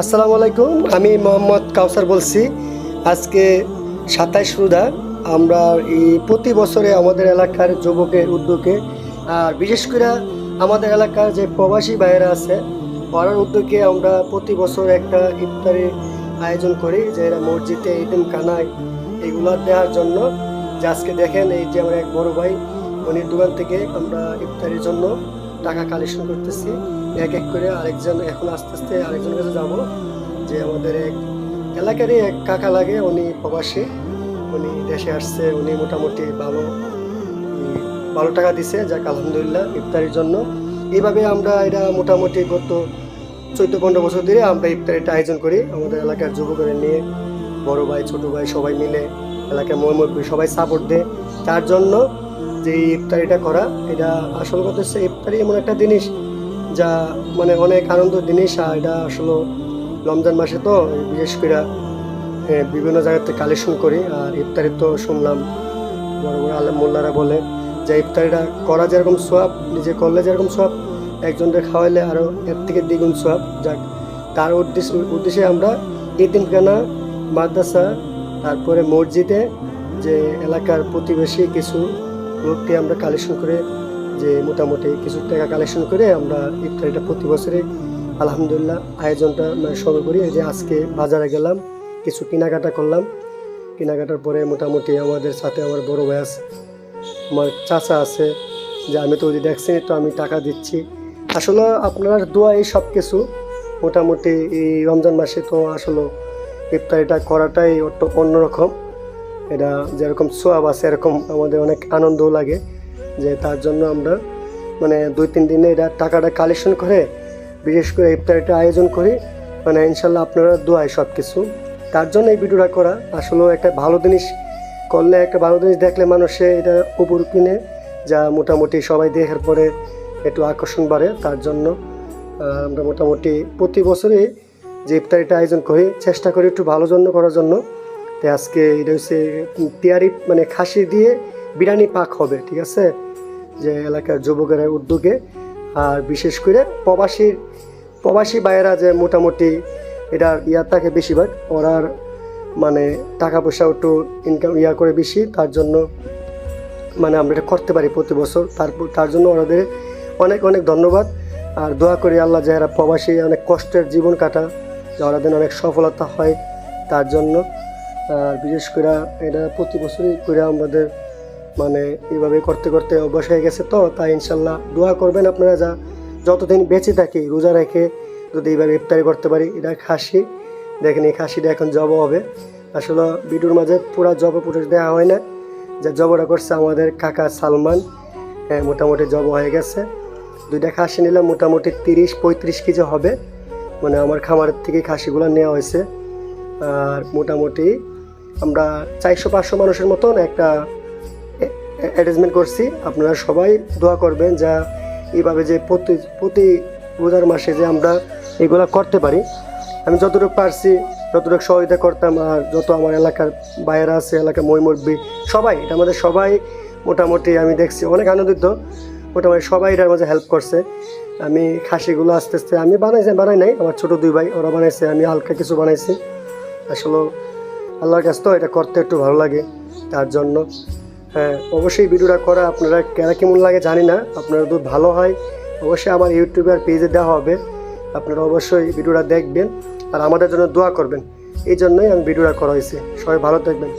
আসসালামু আলাইকুম, আমি মোহাম্মদ কাউসার বলছি। আজকে 27 রোজা। আমরা এই প্রতি বছরে আমাদের এলাকার যুবকের উদ্যোগে আর বিশেষ করে আমাদের এলাকার যে প্রবাসী ভাইয়েরা আছে ওনার উদ্যোগে আমরা প্রতি বছর একটা ইফতারির আয়োজন করি, যে এরা মসজিদে ঈদখানায় এগুলো দেওয়ার জন্য। যে আজকে দেখেন এই যে আমার এক বড় ভাই, উনি দোকান থেকে আমরা ইফতারির জন্য টাকা কালেকশন করতেছি এক এক করে। আরেকজন এখন আস্তে আস্তে আরেকজনের কাছে যাবো, যে আমাদের এক এলাকারই এক কাকা লাগে, উনি প্রবাসী, উনি দেশে আসছে। উনি মোটামুটি ভালো ভালো টাকা দিছে, যাক আলহামদুলিল্লাহ, ইফতারির জন্য। এইভাবে আমরা এটা মোটামুটি গত 14-15 বছর ধরে আমরা ইফতারিটা আয়োজন করি আমাদের এলাকার যুবকরা নিয়ে, বড় ভাই ছোট ভাই সবাই মিলে, এলাকার মুরব্বি সবাই সাপোর্ট দেয়। তার জন্য যে ইফতারিটা করা, এটা আসল কথা হচ্ছে ইফতারি এমন একটা জিনিস যা মানে অনেক আনন্দের জিনিস। আর এটা আসলে রমজান মাসে তো বিশেষ করে বিভিন্ন জায়গাতে কালেকশন করি। আর ইফতারি তো শুনলাম বড় বড় আলেম মোল্লারা বলে যে ইফতারিটা করা যেরকম সোয়াব, নিজে করলে যেরকম সোয়াব, একজনকে খাওয়াইলে আরও এর থেকে দ্বিগুণ সোয়াব। যাক, তার উদ্দেশ্যে আমরা এতিমখানা, মাদ্রাসা, তারপরে মসজিদে, যে এলাকার প্রতিবেশী কিছু লোককে আমরা কালেকশন করে, যে মোটামুটি কিছু টাকা কালেকশন করে আমরা ইফতারিটা প্রতি বছরে আলহামদুলিল্লাহ আয়োজনটা শুরু করি। এই যে আজকে বাজারে গেলাম, কিছু কেনাকাটা করলাম। কেনাকাটার পরে মোটামুটি আমাদের সাথে আমার বড় ভাই আছে, আমার চাচা আছে, যে আমি তো ওই দেখছি, তো আমি টাকা দিচ্ছি। আসলে আপনার দোয়া এই সব কিছু মোটামুটি এই রমজান মাসে তো আসলে ইফতারিটা করাটাই অন্যরকম। এটা যেরকম সোয়াব আছে এরকম আমাদের অনেক আনন্দও লাগে, যে তার জন্য আমরা মানে 2-3 দিনে এটা টাকাটা কালেকশন করে বিশেষ করে ইফতারিটা আয়োজন করি। মানে ইনশাল্লাহ আপনারা দোয়ায় সব কিছু, তার জন্য এই ভিডিওটা করা। আসলে একটা ভালো জিনিস করলে, একটা ভালো জিনিস দেখলে মানুষে এটা উপর কিনে, যা মোটামুটি সবাই দেখার পরে একটু আকর্ষণ বাড়ে। তার জন্য আমরা মোটামুটি প্রতি বছরই যে ইফতারিটা আয়োজন করি চেষ্টা করি একটু ভালো জন্য করার জন্য। তো আজকে এটা হচ্ছে তিয়ারি, মানে খাসি দিয়ে বিরিয়ানি পাক হবে, ঠিক আছে, যে এলাকার যুবকের উদ্যোগে। আর বিশেষ করে প্রবাসী ভাইয়েরা যে মোটামুটি এটার থাকে বেশিরভাগ, ওরার মানে টাকা পয়সা একটু ইনকাম করে বেশি, তার জন্য মানে আমরা এটা করতে পারি প্রতি বছর। তার জন্য ওনাদের অনেক অনেক ধন্যবাদ। আর দোয়া করি আল্লাহ যারা প্রবাসী অনেক কষ্টের জীবন কাটা, ওনাদের অনেক সফলতা হয় তার জন্য। আর বিশেষ করে এটা প্রতি বছরই করে আমাদের মানে এইভাবে করতে করতে অভ্যাস হয়ে গেছে। তো তাই ইনশাল্লাহ দোয়া করবেন আপনারা, যতদিন বেঁচে থাকি রোজা রেখে যদি এইভাবে ইফতারি করতে পারি। এটা খাসি, দেখেন এই খাসিটা এখন জব হবে। আসলে ভিডিওর মাঝে পুরো জব ফুটেজ দেওয়া হয় না, যে জবটা করছে আমাদের কাকা সালমান। হ্যাঁ, মোটামুটি জব হয়ে গেছে। 2টা খাসি নিলাম, মোটামুটি 30-35 কেজি হবে। মানে আমার খামারের থেকে খাসিগুলো নেওয়া হয়েছে। আর মোটামুটি আমরা 400-500 মানুষের মতন একটা অ্যারেঞ্জমেন্ট করছি। আপনারা সবাই দোয়া করবেন যা এইভাবে যে প্রতি রোজার মাসে যে আমরা এগুলা করতে পারি। আমি যতটুকু পারছি যতটুকু সহযোগিতা করতাম। আর যত আমার এলাকার বাইরে আছে, এলাকার মুরব্বি সবাই, এটা আমাদের সবাই মোটামুটি আমি দেখছি অনেক আনন্দিত। মোটামুটি সবাই এটার মাঝে হেল্প করছে। আমি খাসিগুলো আস্তে আস্তে আমি বানাই নাই, আমার ছোটো 2 ভাই ওরা বানাইছে, আমি হালকা কিছু বানাইছি। আসলে আল্লাহর কাছে তো এটা করতে একটু ভালো লাগে, তার জন্য হ্যাঁ অবশ্যই ভিডিওটা করা। আপনারা কেমন লাগে জানি না, আপনারা যদি ভালো হয় অবশ্যই আমার ইউটিউবের পেজে দেওয়া হবে, আপনারা অবশ্যই ভিডিওটা দেখবেন আর আমাদের জন্য দোয়া করবেন। এই জন্যই আমি ভিডিওটা করা হয়েছে। সবাই ভালো থাকবেন।